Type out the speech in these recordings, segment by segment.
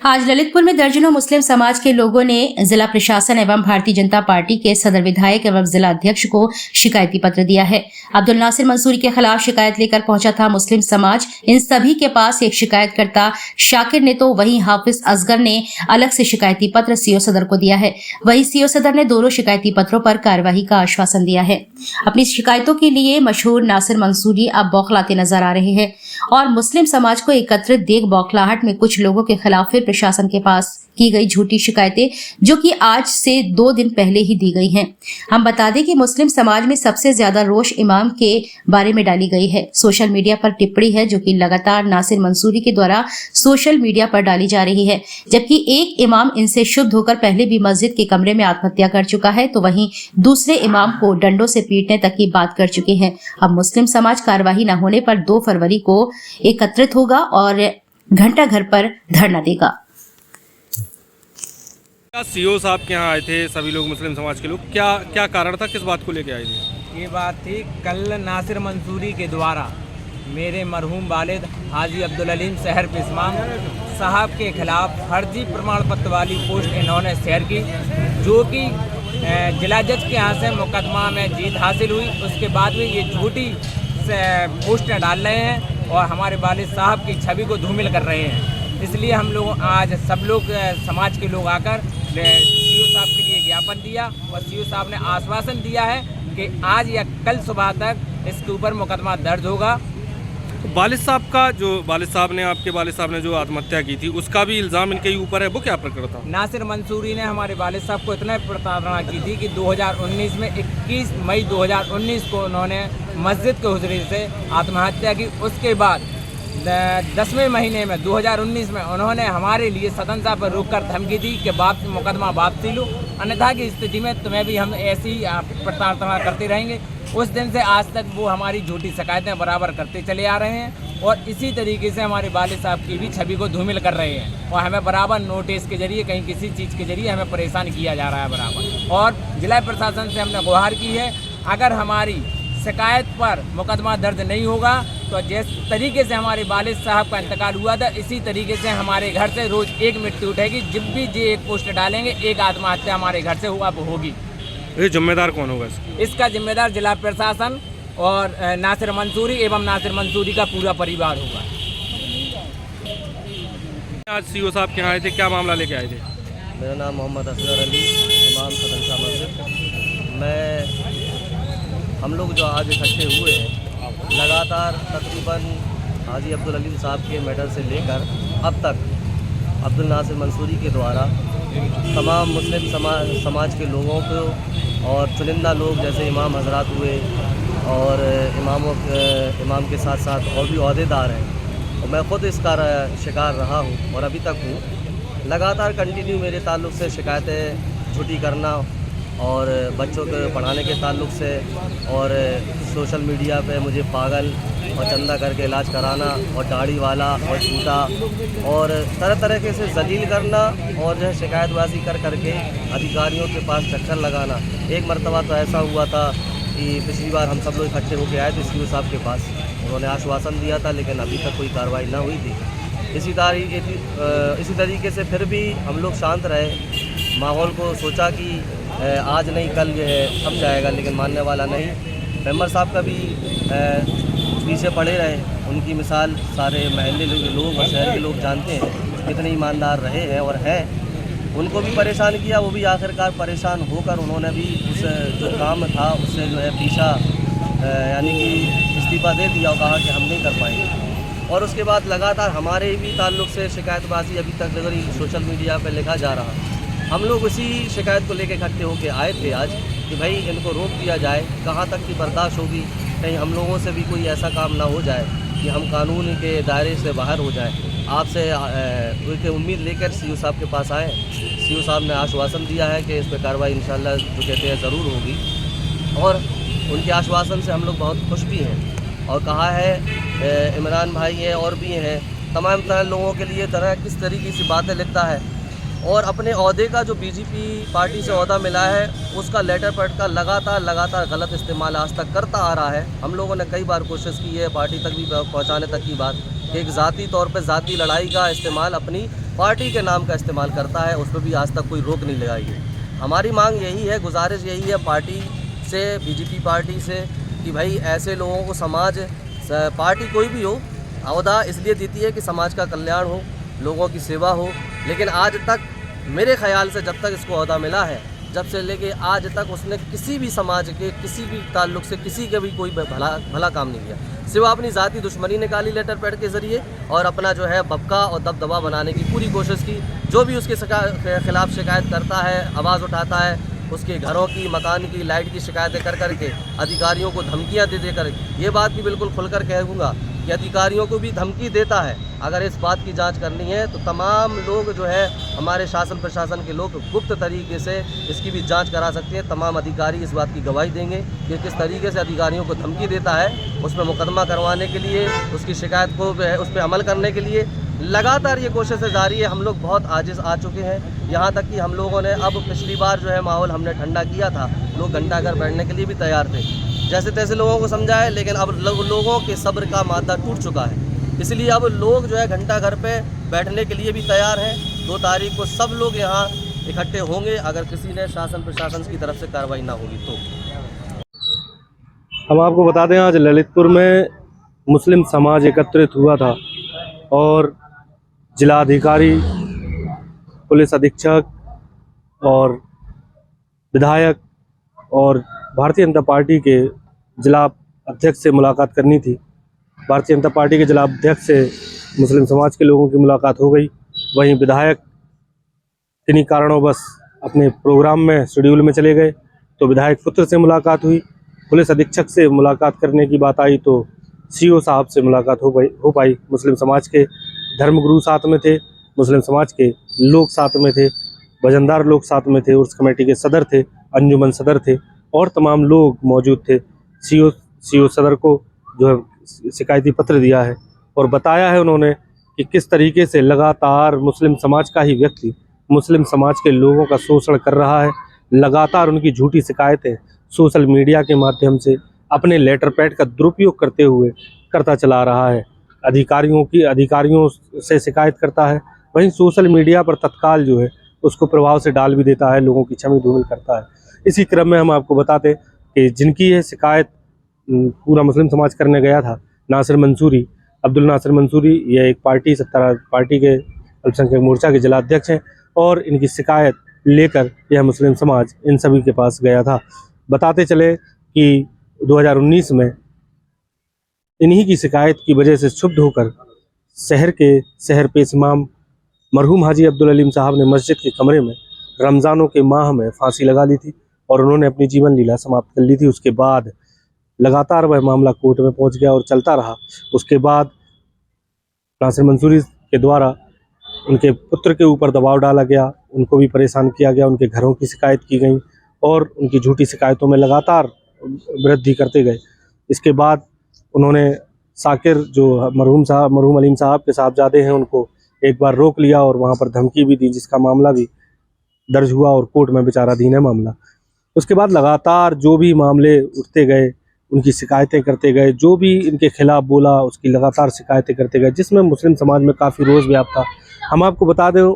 आज ललितपुर में दर्जनों मुस्लिम समाज के लोगों ने जिला प्रशासन एवं भारतीय जनता पार्टी के सदर विधायक एवं जिला अध्यक्ष को शिकायती पत्र दिया है। अब्दुल नासिर मंसूरी के खिलाफ शिकायत लेकर पहुंचा था मुस्लिम समाज। इन सभी के पास एक शिकायतकर्ता शाकिर ने तो वहीं हाफिज असगर ने अलग से शिकायती पत्र सीओ सदर को दिया है। वहीं सीओ सदर ने दोनों शिकायती पत्रों पर कार्यवाही का आश्वासन दिया है। अपनी शिकायतों के लिए मशहूर नासिर मंसूरी अब बौखलाते नजर आ रहे हैं और मुस्लिम समाज को एकत्रित देख बौखलाहट में कुछ लोगों के खिलाफ फिर प्रशासन के पास की गई झूठी शिकायतें, जो कि आज से 2 दिन पहले ही दी गई हैं। हम बता दें कि मुस्लिम समाज में सबसे ज्यादा रोष इमाम के बारे में डाली गई है। सोशल मीडिया पर टिप्पणी है जो कि लगातार नासिर मंसूरी के द्वारा सोशल मीडिया पर डाली जा रही है। जबकि एक इमाम इनसे शुद्ध होकर पहले भी मस्जिद के कमरे में आत्महत्या कर चुका है, तो वहीं दूसरे इमाम को डंडों से पीटने तक की बात कर चुके हैं। अब मुस्लिम समाज कार्यवाही न होने पर 2 फरवरी को एकत्रित होगा और घंटा घर पर धरना देगा। सीओ साहब के यहाँ आए थे सभी लोग, मुस्लिम समाज के लोग, क्या कारण था, किस बात को लेके आए थे? ये बात थी, कल नासिर मंसूरी के द्वारा मेरे मरहूम वालिद हाजी अब्दुल अलीम शहर पिस्माम साहब के खिलाफ फर्जी प्रमाण पत्र वाली पोस्ट इन्होंने शेयर की, जो कि जिला जज के यहाँ से मुकदमा में जीत हासिल हुई। उसके बाद में ये झूठी पोस्टें डाल रहे हैं और हमारे वालिद साहब की छवि को धूमिल कर रहे हैं। इसलिए हम लोग आज सब लोग समाज के लोग आकर सीओ साहब के लिए ज्ञापन दिया और सीओ साहब ने आश्वासन दिया है कि आज या कल सुबह तक इसके ऊपर मुकदमा दर्ज होगा। तो वालिद साहब ने आपके वालिद साहब ने जो आत्महत्या की थी, उसका भी इल्ज़ाम इनके ऊपर है, वो क्या प्रकरण था? नासिर मंसूरी ने हमारे वालिद साहब को इतना प्रताड़ना की थी कि 2019 में 21 मई 2019 को उन्होंने मस्जिद के हुजूर से आत्महत्या की। उसके बाद 10वें महीने में 2019 में उन्होंने हमारे लिए सदन साहब पर रोक कर धमकी दी कि मुकदमा वापसी लो, अन्यथा की स्थिति में तुम्हें भी हम ऐसी प्रताड़ना करते रहेंगे। उस दिन से आज तक वो हमारी झूठी शिकायतें बराबर करते चले आ रहे हैं और इसी तरीके से हमारे वालिद साहब की भी छवि को धूमिल कर रहे हैं और हमें बराबर नोटिस के जरिए, कहीं किसी चीज़ के जरिए हमें परेशान किया जा रहा है बराबर। और जिला प्रशासन से हमने गुहार की है, अगर हमारी शिकायत पर मुकदमा दर्ज नहीं होगा तो जिस तरीके से हमारे वालिद साहब का इंतकाल हुआ था, इसी तरीके से हमारे घर से रोज़ एक मृत्यु उठेगी। जब भी ये एक पोस्ट डालेंगे, एक आत्महत्या हमारे घर से हुआ होगी। ये जिम्मेदार कौन होगा इसका जिम्मेदार जिला प्रशासन और नासिर मंसूरी एवं नासिर मंसूरी का पूरा परिवार होगा। आज सीओ साहब के यहाँ आए थे, क्या मामला लेके आए थे? मेरा नाम मोहम्मद असगर अली, इमाम सदन शाह मस्जिद। हम लोग जो आज इकट्ठे हुए हैं, लगातार तकरीबन हाजी अब्दुल अलीम साहब के मैटर से लेकर अब तक अब्दुल नासिर मंसूरी के द्वारा तमाम मुस्लिम समाज के लोगों को और चुनिंदा लोग जैसे इमाम हजरात हुए और इमाम के साथ साथ और भी अहदेदार हैं, और मैं ख़ुद इसका शिकार रहा हूँ और अभी तक हूँ। लगातार कंटिन्यू मेरे ताल्लुक़ से शिकायतें झूठी करना और बच्चों को पढ़ाने के ताल्लुक़ से और सोशल मीडिया पे मुझे पागल और चंदा करके इलाज कराना और दाढ़ी वाला और झूठा और तरह तरह के से जलील करना और जो है शिकायतबाजी कर करके अधिकारियों के पास चक्कर लगाना। एक मरतबा तो ऐसा हुआ था कि पिछली बार हम सब लोग इकट्ठे होकर आए थे सीओ साहब के पास, उन्होंने आश्वासन दिया था लेकिन अभी तक कोई कार्रवाई ना हुई थी। इसी तरीके से फिर भी हम लोग शांत रहे, माहौल को सोचा कि आज नहीं कल जो है थम जाएगा, लेकिन मानने वाला नहीं। मेंबर साहब का भी पीछे पड़े रहे, उनकी मिसाल सारे महल्ले लोग और शहर के लोग जानते हैं कितने ईमानदार रहे हैं और हैं। उनको भी परेशान किया, वो भी आखिरकार परेशान होकर उन्होंने भी उस जो काम था उससे जो है पीछा यानी कि इस्तीफ़ा दे दिया और कहा कि हम नहीं कर पाएंगे। और उसके बाद लगातार हमारे भी ताल्लुक़ से शिकायतबाजी अभी तक सोशल मीडिया पर लिखा जा रहा। हम लोग उसी शिकायत को लेकर इकट्ठे होकर आए थे आज कि भाई इनको रोक दिया जाए, कहाँ तक की बर्दाश्त होगी, कहीं हम लोगों से भी कोई ऐसा काम ना हो जाए कि हम कानून के दायरे से बाहर हो जाए। आपसे एक उम्मीद लेकर सीओ साहब के पास आए। सीओ साहब ने आश्वासन दिया है कि इस पर कार्रवाई इंशाल्लाह जो कहते हैं ज़रूर होगी और उनके आश्वासन से हम लोग बहुत खुश भी हैं। और कहा है इमरान भाई हैं और भी हैं, तमाम तरह लोगों के लिए तरह किस तरीके से बातें लिखता है और अपने ओहदे का जो बीजेपी पार्टी से ओहदा मिला है उसका लेटर पैड का लगातार गलत इस्तेमाल आज तक करता आ रहा है। हम लोगों ने कई बार कोशिश की है पार्टी तक भी पहुंचाने तक की बात कि एक ज़ाती तौर पे ज़ाती लड़ाई का इस्तेमाल अपनी पार्टी के नाम का इस्तेमाल करता है, उस पर भी आज तक कोई रोक नहीं लगाई है। हमारी मांग यही है, गुजारिश यही है पार्टी से, बीजेपी पार्टी से, कि भाई ऐसे लोगों को समाज, पार्टी कोई भी हो, अहदा इसलिए देती है कि समाज का कल्याण हो, लोगों की सेवा हो। लेकिन आज तक मेरे ख्याल से जब तक इसको अहदा मिला है, जब से लेके आज तक उसने किसी भी समाज के किसी भी ताल्लुक़ से किसी का भी कोई भला काम नहीं किया, सिवा अपनी ज़ाती दुश्मनी निकाली लेटर पैड के ज़रिए, और अपना जो है बबका और दबदबा बनाने की पूरी कोशिश की। जो भी उसके खिलाफ शिकायत करता है, आवाज़ उठाता है, उसके घरों की, मकान की, लाइट की शिकायतें कर करके अधिकारियों को धमकियां दे कर, ये बात भी बिल्कुल खुलकर कहूँगा कि अधिकारियों को भी धमकी देता है। अगर इस बात की जांच करनी है तो तमाम लोग जो है हमारे शासन प्रशासन के लोग गुप्त तरीके से इसकी भी जांच करा सकते हैं। तमाम अधिकारी इस बात की गवाही देंगे कि किस तरीके से अधिकारियों को धमकी देता है, उसमें मुकदमा करवाने के लिए, उसकी शिकायत को उस पर अमल करने के लिए लगातार ये कोशिशें जारी है। हम लोग बहुत आजिज़ आ चुके हैं, यहाँ तक कि हम लोगों ने अब पिछली बार जो है माहौल हमने ठंडा किया था, लोग घंटा घर बैठने के लिए भी तैयार थे, जैसे तैसे लोगों को समझाए, लेकिन अब लोगों के सब्र का मादा टूट चुका है। इसलिए अब लोग जो है घंटा घर पे बैठने के लिए भी तैयार हैं। 2 तारीख को सब लोग यहाँ इकट्ठे होंगे, अगर किसी ने शासन प्रशासन की तरफ से कार्रवाई ना होगी तो। हम आपको बता दें, आज ललितपुर में मुस्लिम समाज एकत्रित हुआ था और जिलाधिकारी, पुलिस अधीक्षक और विधायक और भारतीय जनता पार्टी के जिला अध्यक्ष से मुलाकात करनी थी। भारतीय जनता पार्टी के जिला अध्यक्ष से मुस्लिम समाज के लोगों की मुलाकात हो गई। वहीं विधायक किन्हीं कारणों अपने प्रोग्राम में, शेड्यूल में चले गए, तो विधायक पुत्र से मुलाकात हुई। पुलिस अधीक्षक से मुलाकात करने की बात आई तो सीओ साहब से मुलाकात हो पाई। मुस्लिम समाज के धर्मगुरु साथ में थे, मुस्लिम समाज के लोग साथ में थे, वजनदार लोग साथ में थे, उर्स कमेटी के सदर थे, अंजुमन सदर थे और तमाम लोग मौजूद थे। सीओ सदर को जो है शिकायती पत्र दिया है और बताया है उन्होंने कि किस तरीके से लगातार मुस्लिम समाज का ही व्यक्ति मुस्लिम समाज के लोगों का शोषण कर रहा है। लगातार उनकी झूठी शिकायतें सोशल मीडिया के माध्यम से अपने लेटर पैड का दुरुपयोग करते हुए करता चला रहा है। अधिकारियों से शिकायत करता है, वहीं सोशल मीडिया पर तत्काल जो है उसको प्रभाव से डाल भी देता है, लोगों की छवि धूमिल करता है। इसी क्रम में हम आपको बताते कि जिनकी ये शिकायत पूरा मुस्लिम समाज करने गया था, नासिर मंसूरी, अब्दुल नासिर मंसूरी, ये एक सत्तारूढ़ पार्टी के अल्पसंख्यक मोर्चा के जिला अध्यक्ष हैं और इनकी शिकायत लेकर यह मुस्लिम समाज इन सभी के पास गया था। बताते चले कि 2019 में इन्हीं की शिकायत की वजह से क्षुब्ध होकर शहर पेश इमाम मरहूम हाजी अब्दुल अलीम साहब ने मस्जिद के कमरे में रमज़ानों के माह में फांसी लगा ली थी और उन्होंने अपनी जीवन लीला समाप्त कर ली थी। उसके बाद लगातार वह मामला कोर्ट में पहुंच गया और चलता रहा। उसके बाद नासिर मंसूरी के द्वारा उनके पुत्र के ऊपर दबाव डाला गया, उनको भी परेशान किया गया, उनके घरों की शिकायत की गई और उनकी झूठी शिकायतों में लगातार वृद्धि करते गए। इसके बाद उन्होंने साकिर, जो मरहूम अलीम साहब के साहबजादे हैं, उनको एक बार रोक लिया और वहाँ पर धमकी भी दी, जिसका मामला भी दर्ज हुआ और कोर्ट में विचाराधीन है मामला। उसके बाद लगातार जो भी मामले उठते गए, उनकी शिकायतें करते गए, जो भी इनके खिलाफ बोला उसकी लगातार शिकायतें करते गए, जिसमें मुस्लिम समाज में काफ़ी रोष व्याप्त था। हम आपको बता दें,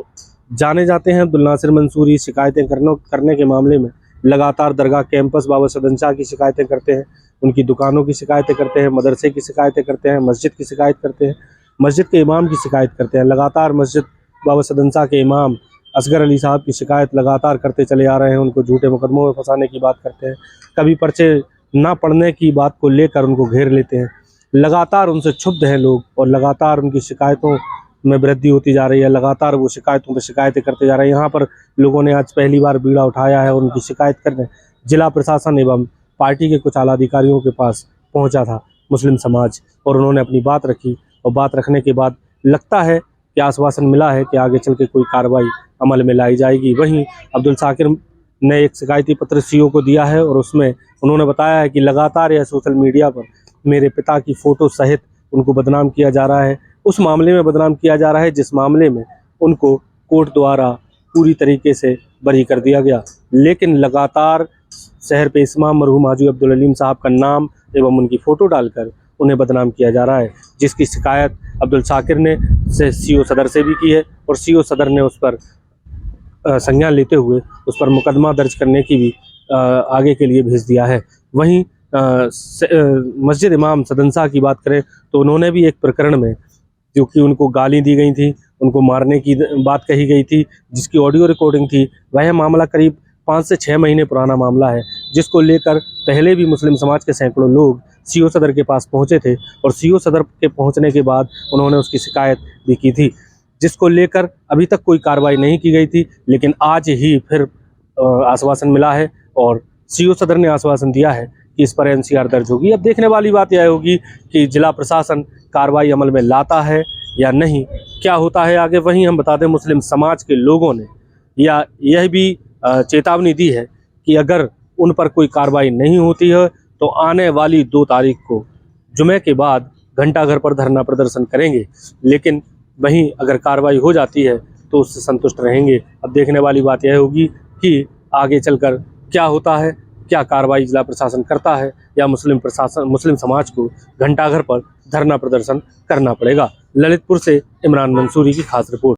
जाने जाते हैं अब्दुल नासिर मंसूरी शिकायतें करने के मामले में लगातार दरगाह कैंपस बाबा सदन शाह की शिकायतें करते हैं, उनकी दुकानों की शिकायतें करते हैं, मदरसे की शिकायतें करते हैं, मस्जिद की शिकायत करते हैं, मस्जिद के इमाम की शिकायत करते हैं। लगातार मस्जिद बाबा सदन शाह के इमाम असगर अली साहब की शिकायत लगातार करते चले आ रहे हैं, उनको झूठे मुकदमों में फंसाने की बात करते हैं, कभी पर्चे ना पढ़ने की बात को लेकर उनको घेर लेते हैं। लगातार उनसे क्षुब्ध हैं लोग और लगातार उनकी शिकायतों में वृद्धि होती जा रही है, लगातार वो शिकायतों पर शिकायतें करते जा रहे हैं। यहाँ पर लोगों ने आज पहली बार बीड़ा उठाया है और उनकी शिकायत करने जिला प्रशासन एवं पार्टी के कुछ आला अधिकारियों के पास पहुँचा था मुस्लिम समाज और उन्होंने अपनी बात रखी और बात रखने के बाद लगता है कि आश्वासन मिला है कि आगे चल के कोई कार्रवाई अमल में लाई जाएगी। वहीं अब्दुल साकिर ने एक शिकायती पत्र सीओ को दिया है और उसमें उन्होंने बताया है कि लगातार यह सोशल मीडिया पर मेरे पिता की फ़ोटो सहित उनको बदनाम किया जा रहा है, उस मामले में बदनाम किया जा रहा है जिस मामले में उनको कोर्ट द्वारा पूरी तरीके से बरी कर दिया गया, लेकिन लगातार शहर पे इमाम मरहूम हाजी अब्दुल अलीम साहब का नाम एवं उनकी फ़ोटो डालकर उन्हें बदनाम किया जा रहा है, जिसकी शिकायत अब्दुल साकिर ने से सीओ सदर से भी की है और सीओ सदर ने उस पर संज्ञान लेते हुए उस पर मुकदमा दर्ज करने की भी आगे के लिए भेज दिया है। वहीं मस्जिद इमाम सदनसा की बात करें तो उन्होंने भी एक प्रकरण में, क्योंकि उनको गाली दी गई थी, उनको मारने की बात कही गई थी, जिसकी ऑडियो रिकॉर्डिंग थी, वह मामला करीब 5 से 6 महीने पुराना मामला है, जिसको लेकर पहले भी मुस्लिम समाज के सैकड़ों लोग सीओ सदर के पास पहुंचे थे और सीओ सदर के पहुंचने के बाद उन्होंने उसकी शिकायत भी की थी, जिसको लेकर अभी तक कोई कार्रवाई नहीं की गई थी। लेकिन आज ही फिर आश्वासन मिला है और सीओ सदर ने आश्वासन दिया है कि इस पर एनसीआर दर्ज होगी। अब देखने वाली बात यह होगी कि जिला प्रशासन कार्रवाई अमल में लाता है या नहीं, क्या होता है आगे। वहीं हम बता दें, मुस्लिम समाज के लोगों ने यह भी चेतावनी दी है कि अगर उन पर कोई कार्रवाई नहीं होती है तो आने वाली 2 तारीख को जुमे के बाद घंटाघर पर धरना प्रदर्शन करेंगे। लेकिन वहीं अगर कार्रवाई हो जाती है तो उससे संतुष्ट रहेंगे। अब देखने वाली बात यह होगी कि आगे चलकर क्या होता है, क्या कार्रवाई जिला प्रशासन करता है या मुस्लिम समाज को घंटाघर पर धरना प्रदर्शन करना पड़ेगा। ललितपुर से इमरान मंसूरी की खास रिपोर्ट।